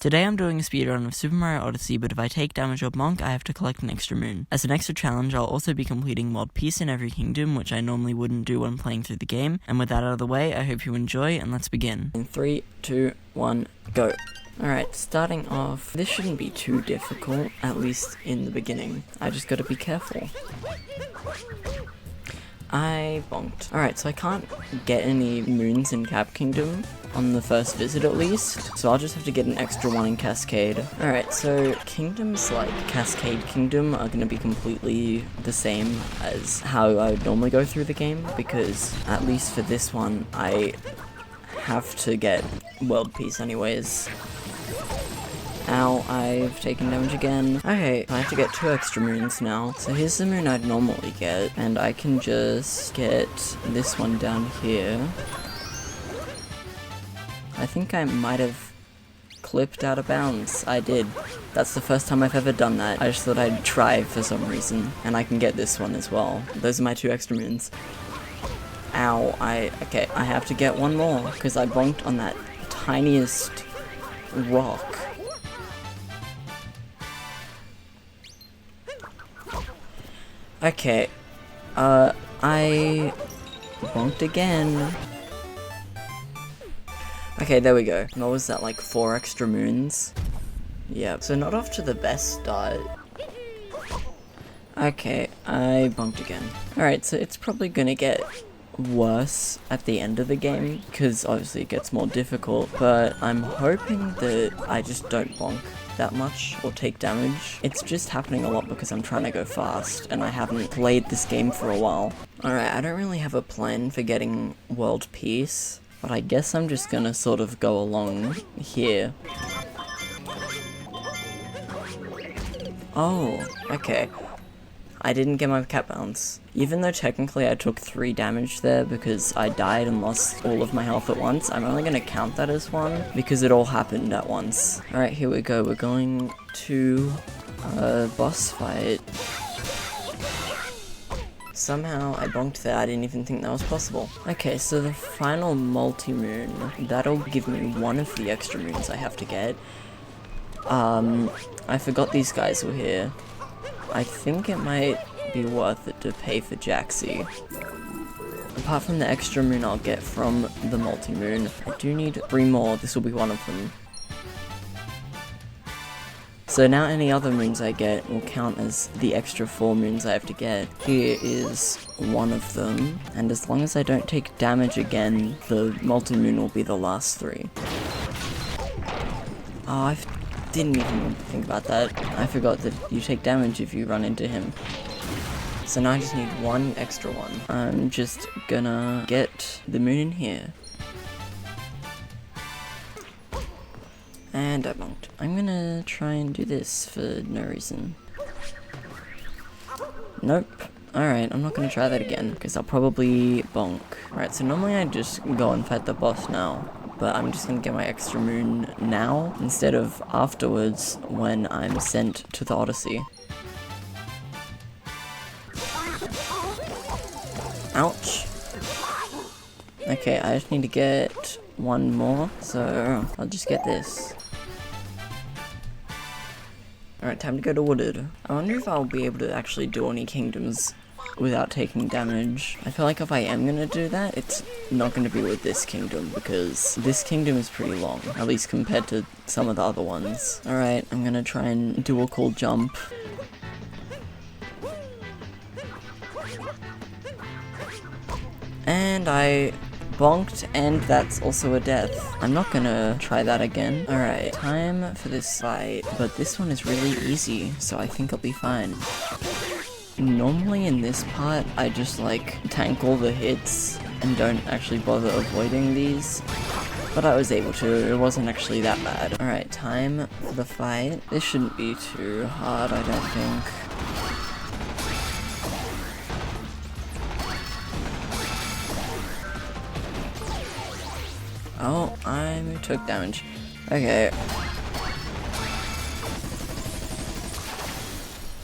Today I'm doing a speedrun of Super Mario Odyssey, but if I take damage or bonk, I have to collect an extra moon. As an extra challenge, I'll also be completing World Peace in every kingdom, which I normally wouldn't do when playing through the game. And with that out of the way, I hope you enjoy, and let's begin. In 3, 2, 1, go. Alright, starting off, this shouldn't be too difficult, at least in the beginning. I just gotta be careful. I bonked. Alright, so I can't get any moons in Cap Kingdom on the first visit at least, so I'll just have to get an extra one in Cascade. Alright, so kingdoms like Cascade Kingdom are gonna be completely the same as how I would normally go through the game, because at least for this one, I have to get World Peace anyways. Ow, I've taken damage again. Okay, I have to get 2 extra moons now. So here's the moon I'd normally get, and I can just get this one down here. I think I might have clipped out of bounds. I did. That's the first time I've ever done that. I just thought I'd try for some reason, and I can get this one as well. Those are my 2 extra moons. Ow, okay, I have to get one more, because I bonked on that tiniest rock. Okay, I bonked again. Okay, there we go. What was that, like 4 extra moons? Yeah, so not off to the best start. Okay, I bonked again. Alright, so it's probably gonna get worse at the end of the game, because obviously it gets more difficult, but I'm hoping that I just don't bonk that much or take damage. It's just happening a lot because I'm trying to go fast and I haven't played this game for a while. Alright, I don't really have a plan for getting world peace, but I guess I'm just gonna sort of go along here. Oh, okay. I didn't get my cap bounce. Even though technically I took 3 damage there because I died and lost all of my health at once, I'm only gonna count that as 1 because it all happened at once. Alright, here we go. We're going to a boss fight. Somehow I bonked there. I didn't even think that was possible. Okay, so the final multi-moon, that'll give me 1 of the extra moons I have to get. I forgot these guys were here. I think it might be worth it to pay for Jaxie. Apart from the extra moon I'll get from the multi-moon, I do need 3 more. This will be one of them. So now any other moons I get will count as the extra 4 moons I have to get. Here is one of them, and as long as I don't take damage again, the multi-moon will be the last 3. Oh, I didn't even think about that. I forgot that you take damage if you run into him. So now I just need 1 extra one. I'm just gonna get the moon in here. And I bonked. I'm gonna try and do this for no reason. Nope. Alright, I'm not gonna try that again, because I'll probably bonk. Alright, so normally I just go and fight the boss now, but I'm just gonna get my extra moon now, instead of afterwards when I'm sent to the Odyssey. Ouch. Okay, I just need to get 1 more, so I'll just get this. Alright, time to go to Wooded. I wonder if I'll be able to actually do any kingdoms without taking damage. I feel like if I am gonna do that, it's not gonna be with this kingdom, because this kingdom is pretty long, at least compared to some of the other ones. Alright, I'm gonna try and do a cool jump. And I bonked, and that's also a death. I'm not gonna try that again. Alright, time for this fight, but this one is really easy, so I think I'll be fine. Normally in this part, I just like tank all the hits and don't actually bother avoiding these, but I was able to. It wasn't actually that bad. Alright, time for the fight. This shouldn't be too hard, I don't think. Oh, I took damage. Okay.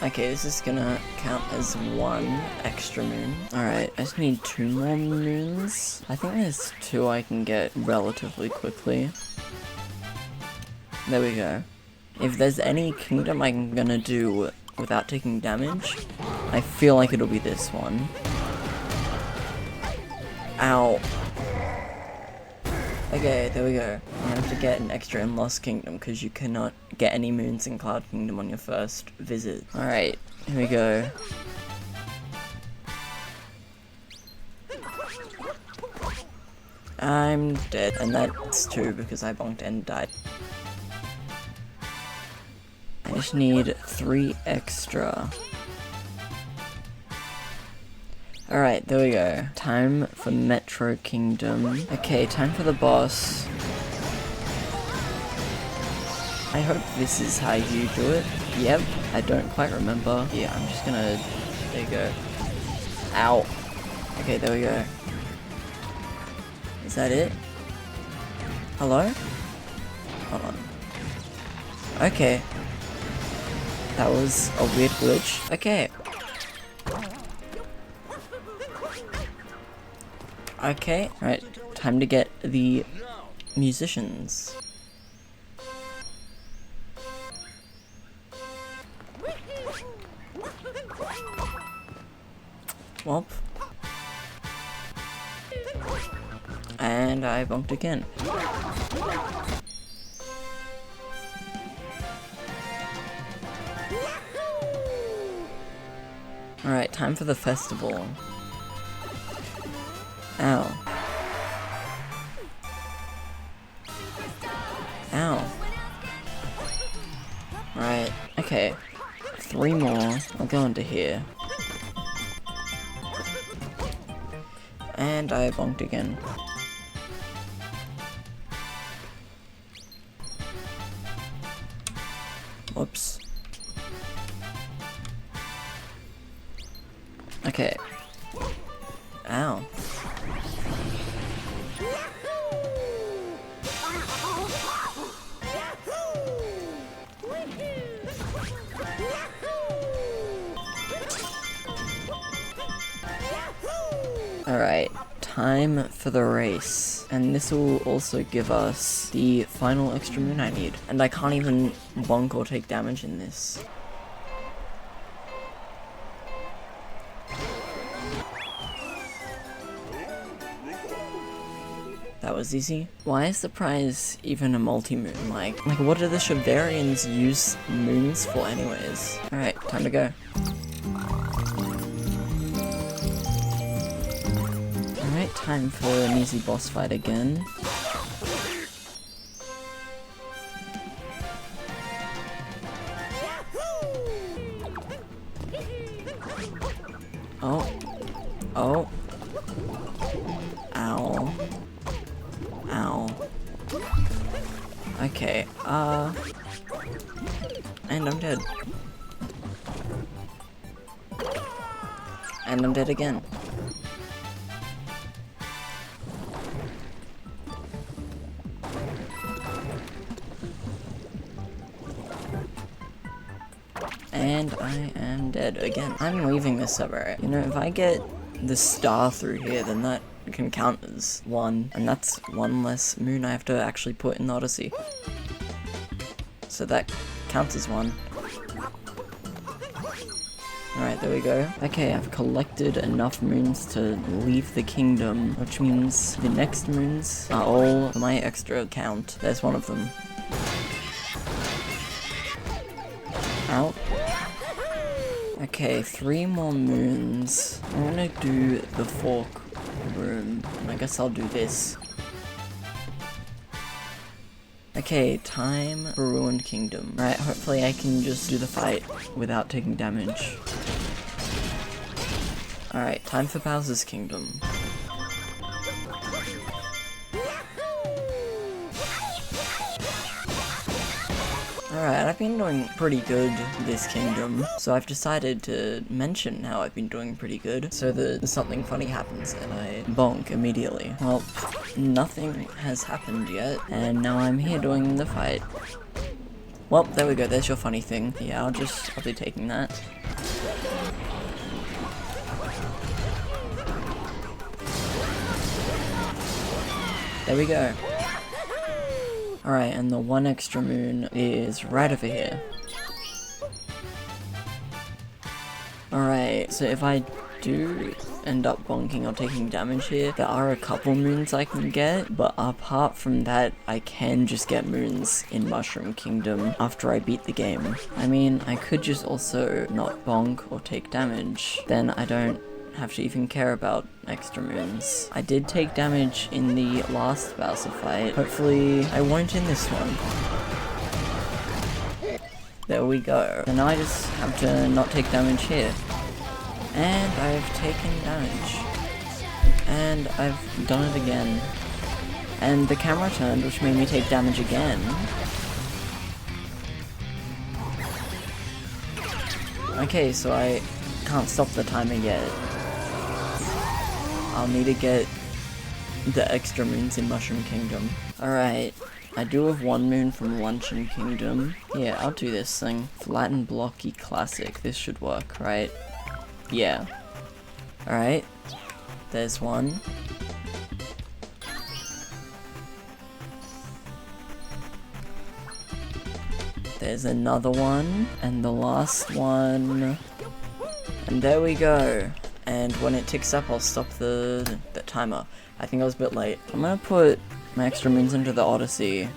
Okay, this is gonna count as 1 extra moon. Alright, I just need 2 more moons. I think there's 2 I can get relatively quickly. There we go. If there's any kingdom I'm gonna do without taking damage, I feel like it'll be this one. Ow. Okay, there we go. I'm gonna have to get an extra in Lost Kingdom because you cannot get any moons in Cloud Kingdom on your first visit. Alright, here we go. I'm dead, and that's 2 because I bonked and died. I just need 3 extra. Alright, there we go. Time for Metro Kingdom. Okay, time for the boss. I hope this is how you do it. Yep, I don't quite remember. Yeah, I'm just gonna... There you go. Ow. Okay, there we go. Is that it? Hello? Hold on. Okay. That was a weird glitch. Okay. Okay. Alright, time to get the musicians. Womp. And I bumped again. Alright, time for the festival. Ow. Ow. Right, okay. 3 more. I'll go into here. And I bonked again. Whoops. Okay. Ow. Alright, time for the race. And this will also give us the final extra moon I need. And I can't even bonk or take damage in this. That was easy. Why is the prize even a multi-moon? Like what do the Shavarians use moons for anyways? Alright, time to go. Alright, time for an easy boss fight again. Oh. Oh. Ow. Ow. Okay, and I'm dead. And I'm dead again. And I am dead again. I'm leaving this suburb. You know, if I get the star through here, then that can count as 1, and that's 1 less moon I have to actually put in the Odyssey. So that counts as 1. Alright, there we go. Okay, I've collected enough moons to leave the kingdom, which means the next moons are all for my extra account. There's one of them. Ow. Okay, 3 more moons. I'm gonna do the fork room, and I guess I'll do this. Okay, time for Ruined Kingdom. Right, hopefully I can just do the fight without taking damage. Alright, time for Bowser's Kingdom. Alright, I've been doing pretty good this kingdom, so I've decided to mention how I've been doing pretty good, so that something funny happens and I bonk immediately. Well, nothing has happened yet, and now I'm here doing the fight. Well, there we go, there's your funny thing. Yeah, I'll be taking that. There we go. Alright, and the one extra moon is right over here. Alright, so if I do end up bonking or taking damage here, there are a couple moons I can get, but apart from that, I can just get moons in Mushroom Kingdom after I beat the game. I mean, I could just also not bonk or take damage, then I don't have to even care about extra moons. I did take damage in the last Bowser fight. Hopefully I won't in this one. There we go. So now I just have to not take damage here. And I've taken damage. And I've done it again. And the camera turned, which made me take damage again. Okay, so I can't stop the timer yet. I'll need to get the extra moons in Mushroom Kingdom. Alright, I do have one moon from Luncheon Kingdom. Yeah, I'll do this thing. Flat and blocky classic. This should work, right? Yeah. Alright. There's one. There's another one. And the last one. And there we go. And when it ticks up, I'll stop the timer. I think I was a bit late. I'm gonna put my extra moons into the Odyssey. And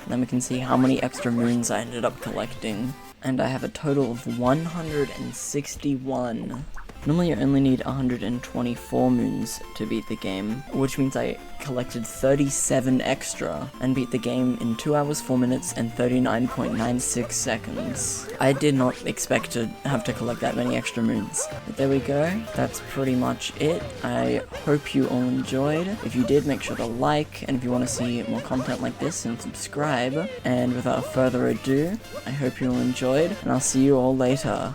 then we can see how many extra moons I ended up collecting. And I have a total of 161. Normally you only need 124 moons to beat the game, which means I collected 37 extra and beat the game in 2 hours, 4 minutes, and 39.96 seconds. I did not expect to have to collect that many extra moons. But there we go, that's pretty much it. I hope you all enjoyed. If you did, make sure to like, and if you want to see more content like this, then subscribe. And without further ado, I hope you all enjoyed, and I'll see you all later.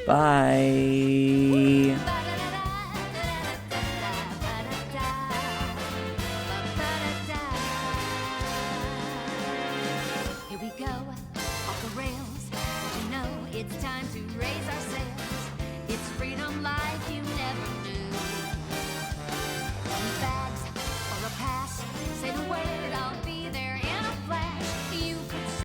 Bye. Here we go, off the rails. You know it's time to raise our sails. It's freedom like you never